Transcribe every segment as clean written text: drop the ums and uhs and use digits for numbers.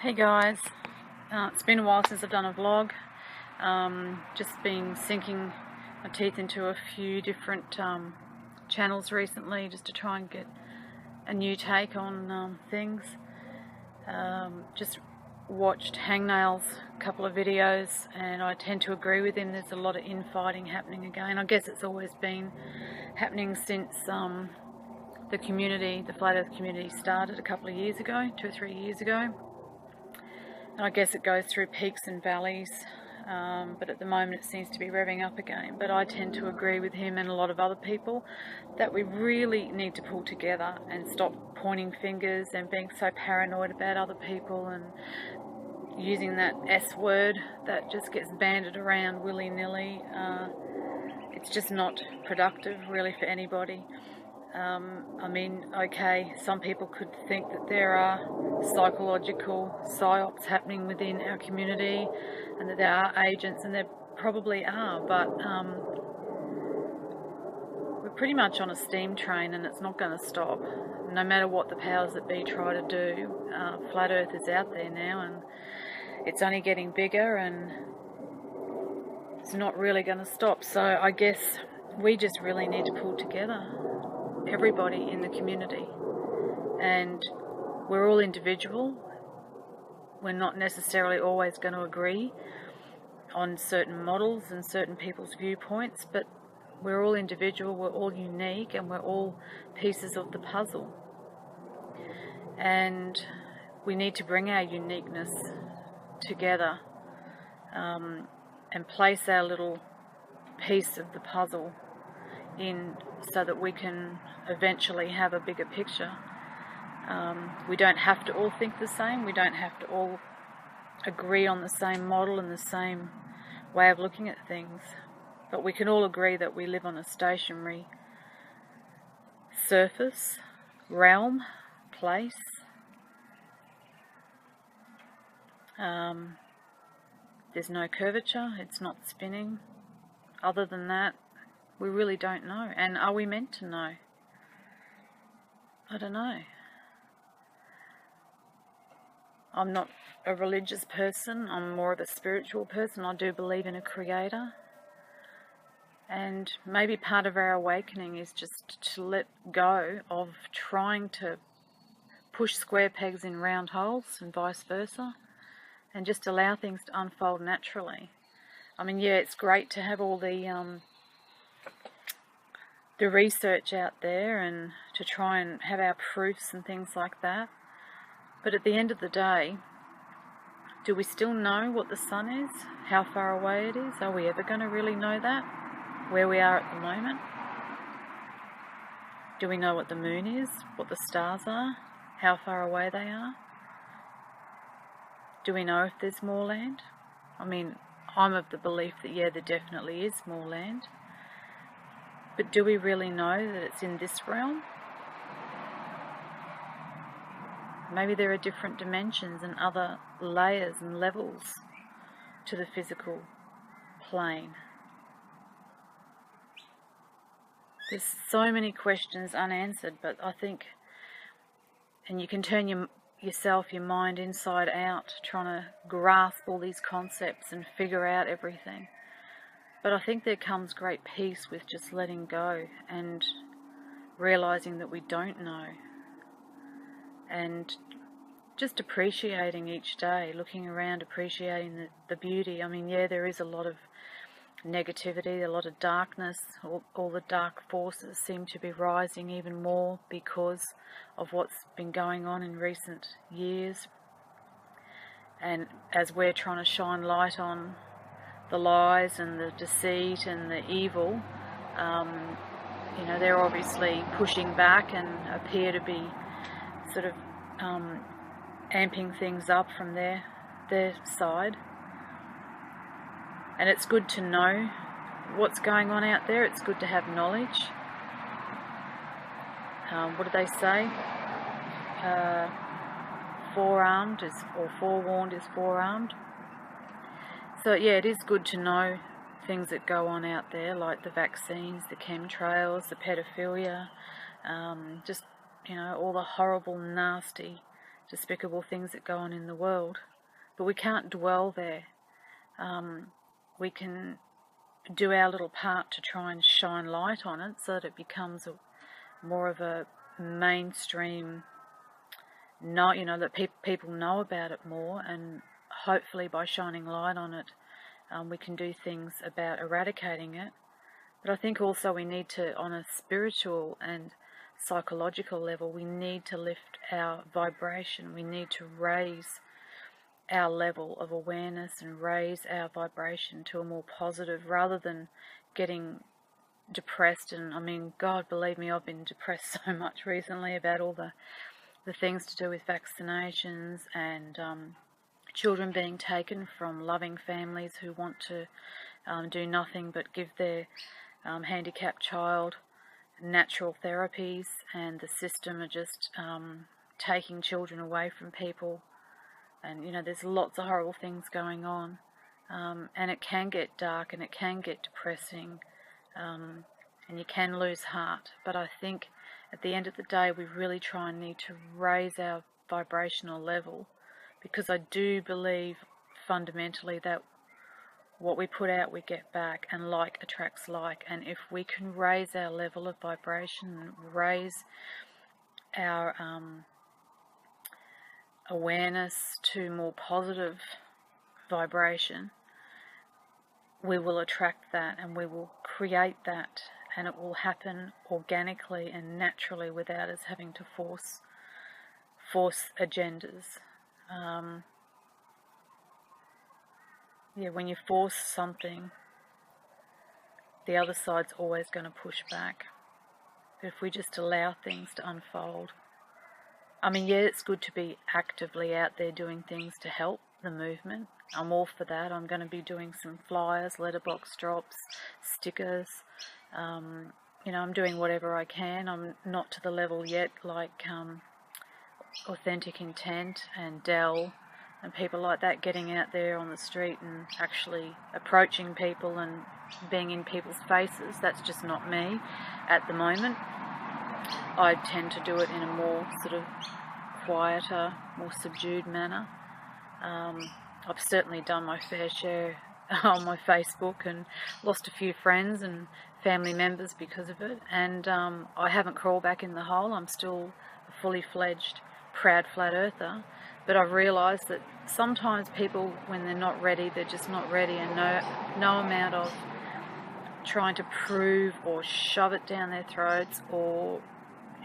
Hey guys, it's been a while since I've done a vlog. Just been sinking my teeth into a few different channels recently just to try and get a new take on things. Just watched Hangnail's couple of videos and I tend to agree with him. There's a lot of infighting happening again. I guess it's always been happening since the community, the Flat Earth community started a couple of years ago, 2 or 3 years ago. And I guess it goes through peaks and valleys, but at the moment it seems to be revving up again. But I tend to agree with him and a lot of other people that we really need to pull together and stop pointing fingers and being so paranoid about other people and using that S word that just gets banded around willy-nilly. It's just not productive really for anybody. I mean, okay, some people could think that there are psychological psyops happening within our community and that there are agents, and there probably are, but we're pretty much on a steam train and it's not going to stop. No matter what the powers that be try to do, Flat Earth is out there now and it's only getting bigger and it's not really going to stop. So I guess we just really need to pull together, everybody in the community, and we're all individual. We're not necessarily always going to agree on certain models and certain people's viewpoints, but we're all individual, we're all unique, and we're all pieces of the puzzle, and we need to bring our uniqueness together and place our little piece of the puzzle in so that we can eventually have a bigger picture. We don't have to all think the same, we don't have to all agree on the same model and the same way of looking at things, but we can all agree that we live on a stationary surface, realm, place. There's no curvature, it's not spinning. Other than that, we really don't know. And are we meant to know? I don't know. I'm not a religious person, I'm more of a spiritual person. I do believe in a creator. And maybe part of our awakening is just to let go of trying to push square pegs in round holes and vice versa, and just allow things to unfold naturally. I mean, yeah, it's great to have all the research out there and to try and have our proofs and things like that. But at the end of the day, do we still know what the sun is? How far away it is? Are we ever going to really know that? Where we are at the moment? Do we know what the moon is? What the stars are? How far away they are? Do we know if there's more land? I mean, I'm of the belief that yeah, there definitely is more land. But do we really know that it's in this realm? Maybe there are different dimensions and other layers and levels to the physical plane. There's so many questions unanswered, but I think, and you can turn your mind inside out trying to grasp all these concepts and figure out everything. But I think there comes great peace with just letting go and realizing that we don't know, and just appreciating each day, looking around, appreciating the beauty. I mean, yeah, there is a lot of negativity, a lot of darkness. All the dark forces seem to be rising even more because of what's been going on in recent years. And as we're trying to shine light on the lies and the deceit and the evil, you know, they're obviously pushing back and appear to be sort of amping things up from their side. And it's good to know what's going on out there. It's good to have knowledge. What do they say? Forewarned is forearmed. So yeah, it is good to know things that go on out there, like the vaccines, the chemtrails, the pedophilia, just, you know, all the horrible, nasty despicable things that go on in the world. But we can't dwell there. We can do our little part to try and shine light on it so that it becomes more of a mainstream, that people know about it more, and hopefully by shining light on it, we can do things about eradicating it. But I think also we need to, on a spiritual and psychological level, we need to lift our vibration. We need to raise our level of awareness and raise our vibration to a more positive, rather than getting depressed. And I mean, God, believe me, I've been depressed so much recently about all the things to do with vaccinations and children being taken from loving families who want to do nothing but give their handicapped child natural therapies, and the system are just taking children away from people. And there's lots of horrible things going on, and it can get dark and it can get depressing, and you can lose heart. But I think at the end of the day, we really try and need to raise our vibrational level, because I do believe fundamentally that what we put out we get back, and like attracts like. And if we can raise our level of vibration, raise our awareness to more positive vibration, we will attract that, and we will create that, and it will happen organically and naturally without us having to force agendas. When you force something, the other side's always going to push back. But if we just allow things to unfold, I mean, it's good to be actively out there doing things to help the movement. I'm all for that. I'm going to be doing some flyers, letterbox drops, stickers. I'm doing whatever I can. I'm not to the level yet like Authentic Intent and Dell and people like that, getting out there on the street and actually approaching people and being in people's faces. That's just not me at the moment. I tend to do it in a more sort of quieter, more subdued manner. I've certainly done my fair share on my Facebook and lost a few friends and family members because of it, and I haven't crawled back in the hole. I'm still a fully fledged proud flat earther, but I've realised that sometimes people, when they're not ready, they're just not ready, and no amount of trying to prove or shove it down their throats or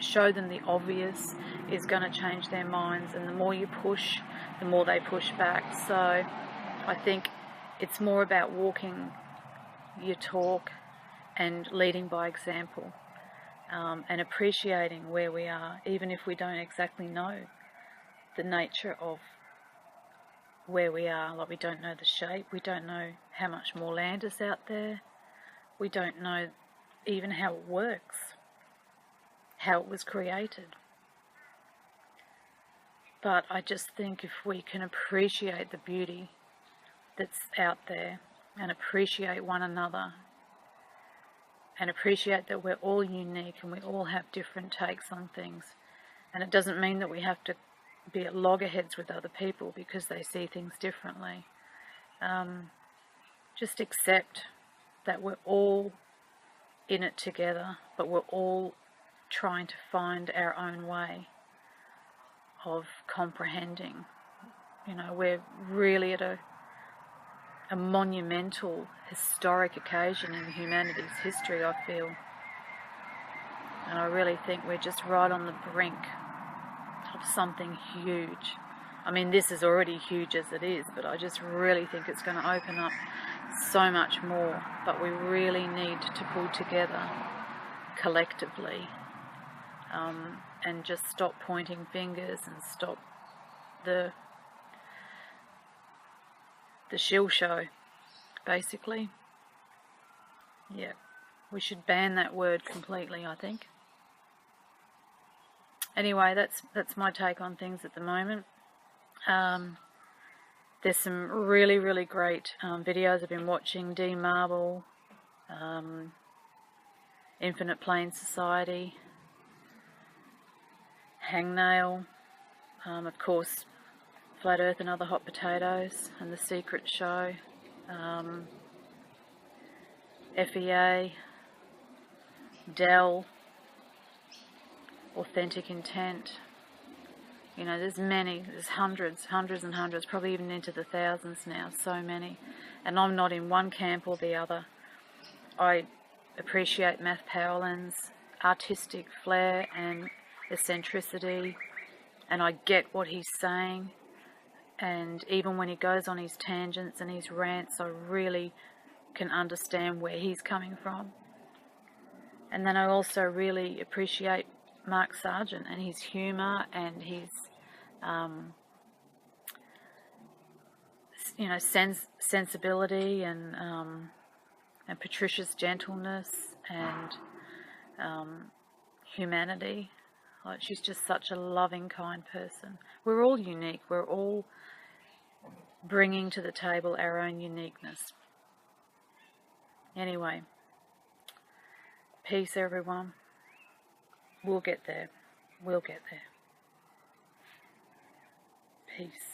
show them the obvious is going to change their minds. And the more you push, the more they push back. So I think it's more about walking your talk and leading by example, and appreciating where we are, even if we don't exactly know the nature of where we are. Like, we don't know the shape, we don't know how much more land is out there, we don't know even how it works, how it was created. But I just think if we can appreciate the beauty that's out there, and appreciate one another, and appreciate that we're all unique and we all have different takes on things. And it doesn't mean that we have to be at loggerheads with other people because they see things differently. Just accept that we're all in it together, but we're all trying to find our own way of comprehending. We're really at a monumental, historic occasion in humanity's history, I feel. And I really think we're just right on the brink of something huge. I mean, this is already huge as it is, but I just really think it's going to open up so much more. But we really need to pull together collectively, and just stop pointing fingers and stop the Shill show, basically. Yeah, we should ban that word completely, I think. Anyway, that's my take on things at the moment. There's some really, really great videos I've been watching. D Marble, Infinite Plane Society, Hangnail. Of course, Flat Earth and Other Hot Potatoes and The Secret Show, FEA, Dell, Authentic Intent. You know, there's hundreds and hundreds, probably even into the thousands now, so many. And I'm not in one camp or the other. I appreciate Matt Powell's artistic flair and eccentricity, and I get what he's saying. And even when he goes on his tangents and his rants, I really can understand where he's coming from. And then I also really appreciate Mark Sargent and his humour and his, you know, sensibility and Patricia's gentleness and humanity. Like, she's just such a loving, kind person. We're all unique. We're all bringing to the table our own uniqueness. Anyway, peace, everyone. We'll get there. We'll get there. Peace.